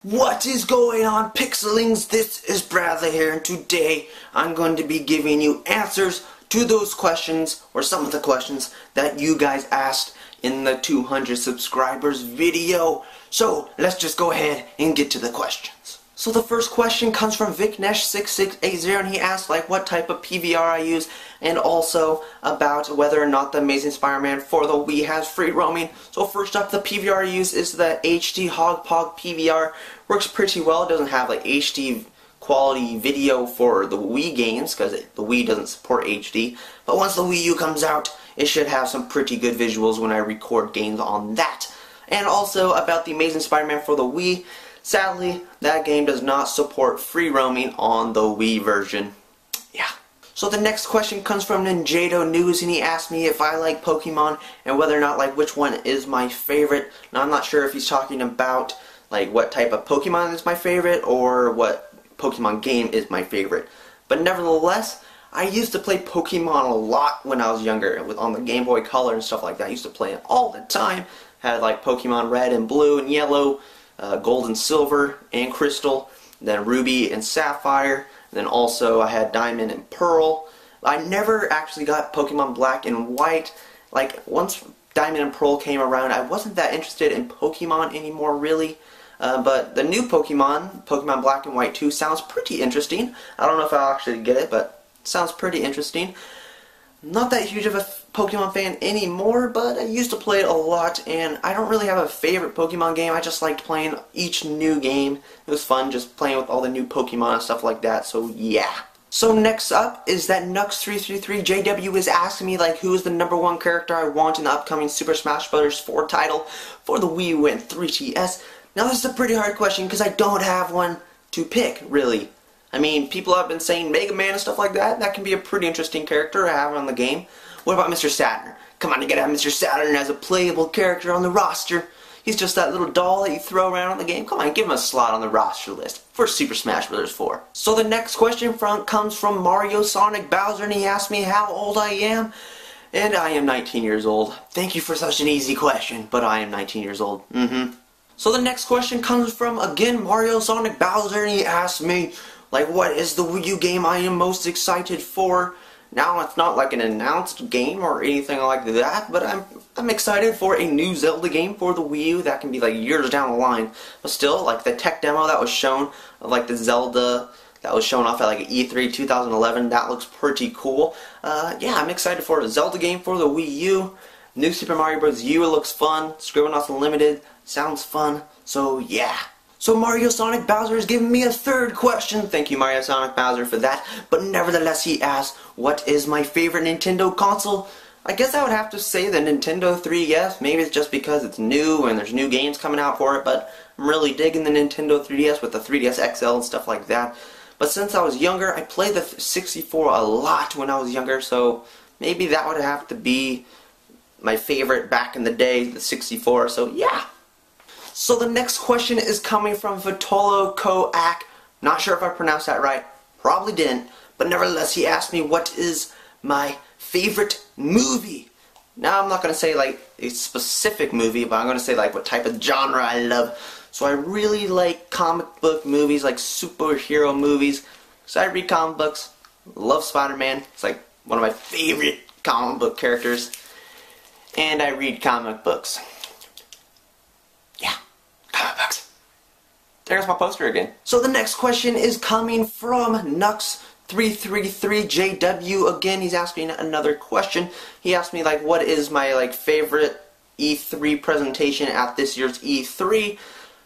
What is going on, Pixelings? This is Bradley here, and today I'm going to be giving you answers to those questions, or some of the questions that you guys asked in the 200 subscribers video. So let's just go ahead and get to the questions. So the first question comes from Viknesh6680, and he asked what type of PVR I use, and also about whether or not the Amazing Spider-Man for the Wii has free roaming. So first up, the PVR I use is the HD HogPog PVR. Works pretty well. It doesn't have HD quality video for the Wii games because the Wii doesn't support HD. But once the Wii U comes out, it should have some pretty good visuals when I record games on that. And also about the Amazing Spider-Man for the Wii. Sadly, that game does not support free roaming on the Wii version. Yeah. So the next question comes from Ninjato News, and he asked me if I like Pokemon and whether or not which one is my favorite. Now I'm not sure if he's talking about what type of Pokemon is my favorite or what Pokemon game is my favorite. But nevertheless, I used to play Pokemon a lot when I was younger, on the Game Boy Color and stuff like that. I used to play it all the time. Had Pokemon Red and Blue and Yellow, Gold and Silver and Crystal, then Ruby and Sapphire, and then also I had Diamond and Pearl. I never actually got Pokemon Black and White. Once Diamond and Pearl came around, I wasn't that interested in Pokemon anymore, really. But the new Pokemon Black and White 2, sounds pretty interesting. I don't know if I'll actually get it, but it sounds pretty interesting. Not that huge of a Pokemon fan anymore, but I used to play it a lot, and I don't really have a favorite Pokemon game. I just liked playing each new game. It was fun just playing with all the new Pokemon and stuff like that, so yeah. So next up is that Nux333JW is asking me who is the #1 character I want in the upcoming Super Smash Bros. 4 title for the Wii U and 3DS. Now this is a pretty hard question because I don't have one to pick, really. I mean, people have been saying Mega Man and stuff like that. That can be a pretty interesting character to have on the game. What about Mr. Saturn? Come on, you gotta have Mr. Saturn as a playable character on the roster. He's just that little doll that you throw around in the game. Come on, give him a slot on the roster list for Super Smash Bros. 4. So the next question comes from Mario Sonic Bowser, and he asked me how old I am. And I am 19 years old. Thank you for such an easy question, but I am 19 years old. So the next question comes from, again, Mario Sonic Bowser, and he asked me, what is the Wii U game I am most excited for? Now, it's not an announced game or anything like that, but I'm excited for a new Zelda game for the Wii U. That can be years down the line. But still, the tech demo that was shown of the Zelda that was shown off at E3 2011, that looks pretty cool. Yeah, I'm excited for a Zelda game for the Wii U. New Super Mario Bros. U looks fun. Scribblenauts Unlimited sounds fun. So yeah. So Mario Sonic Bowser is giving me a third question. Thank you, Mario Sonic Bowser, for that. But nevertheless, he asked, what is my favorite Nintendo console? I guess I would have to say the Nintendo 3DS. Maybe it's just because it's new and there's new games coming out for it, but I'm really digging the Nintendo 3DS with the 3DS XL and stuff like that. But since I was younger, I played the 64 a lot when I was younger, so maybe that would have to be my favorite back in the day, the 64, so yeah. So the next question is coming from Vitolo Koak. Not sure if I pronounced that right. Probably didn't. But nevertheless, he asked me what is my favorite movie. Now I'm not going to say a specific movie, but I'm going to say what type of genre I love. So I really like comic book movies, superhero movies. So I read comic books. Love Spider-Man. It's one of my favorite comic book characters. And I read comic books. There's my poster again. So the next question is coming from Nux333JW. Again, he's asking another question. He asked me what is my favorite E3 presentation at this year's E3.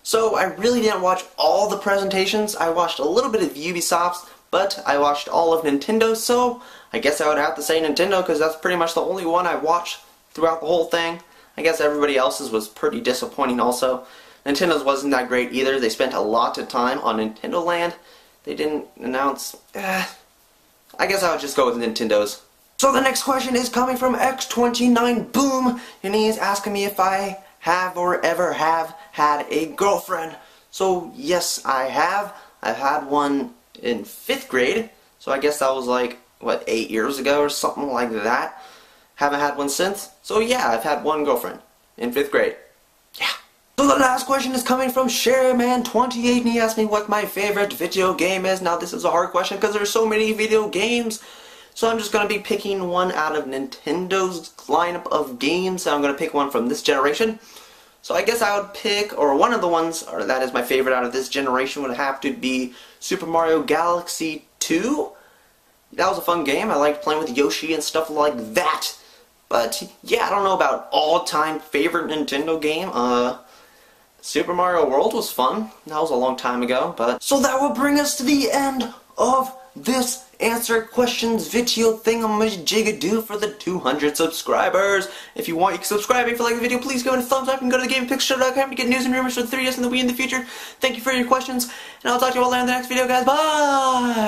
So I really didn't watch all the presentations. I watched a little bit of Ubisoft's, but I watched all of Nintendo's, so I guess I would have to say Nintendo because that's pretty much the only one I watched throughout the whole thing. I guess everybody else's was pretty disappointing also. Nintendo's wasn't that great either. They spent a lot of time on Nintendo Land. They didn't announce... I guess I would just go with Nintendo's. So the next question is coming from X29Boom, and he is asking me if I have or ever have had a girlfriend. So yes, I have. I've had one in 5th grade, so I guess that was 8 years ago or something like that. Haven't had one since. So yeah, I've had one girlfriend in 5th grade. Yeah. So the last question is coming from Shareman28, and he asked me what my favorite video game is. Now this is a hard question because there's so many video games. So I'm just going to be picking one out of Nintendo's lineup of games. So I'm going to pick one from this generation. So I guess I would pick, or one of the ones, or that is my favorite out of this generation, would have to be Super Mario Galaxy 2. That was a fun game. I liked playing with Yoshi and stuff like that. But yeah, I don't know about all-time favorite Nintendo game. Super Mario World was fun. That was a long time ago, but... So that will bring us to the end of this answer questions video thingamajiggadoo for the 200 subscribers. If you want, you can subscribe. If you like the video, please give it a thumbs up and go to thegamingpixelshow.com to get news and rumors for the 3DS and the Wii in the future. Thank you for your questions, and I'll talk to you all later in the next video, guys. Bye!